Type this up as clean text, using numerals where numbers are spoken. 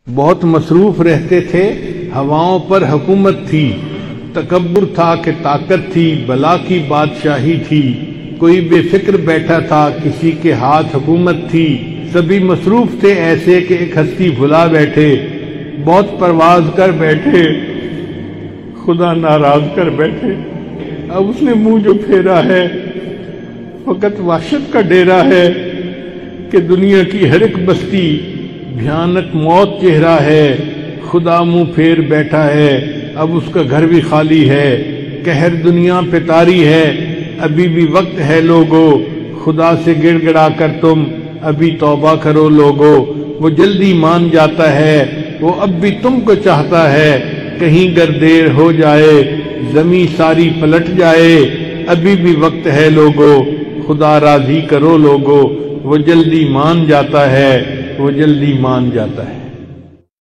بہت مصروف رہتے تھے، ہواؤں پر حکومت تھی، تکبر تھا کہ طاقت تھی، بلا کی بادشاہی تھی، کوئی بے فکر بیٹھا تھا، کسی کے ہاتھ حکومت تھی، سبھی مصروف تھے ایسے کہ ایک ہستی بھلا بیٹھے، بہت پرواز کر بیٹھے، خدا ناراض کر بیٹھے۔ اب اس نے منہ جو پھیرا ہے فقط وحشت کا ڈیرا ہے کہ دنیا کی ہر ایک بستی بھیانک موت چہرہ ہے، خدا منہ پھیر بیٹھا ہے، اب اس کا گھر بھی خالی ہے، قہر دنیا پہ طاری ہے، ابھی بھی وقت ہے لوگو، خدا سے گڑ گڑا کر تم ابھی توبہ کرو لوگو، وہ جلدی مان جاتا ہے، وہ اب بھی تم کو چاہتا ہے، کہیں گر دیر ہو جائے زمین ساری پلٹ جائے، ابھی بھی وقت ہے لوگو، خدا راضی کرو لوگو، وہ جلدی مان جاتا ہے، وہ جلدی مان جاتا ہے۔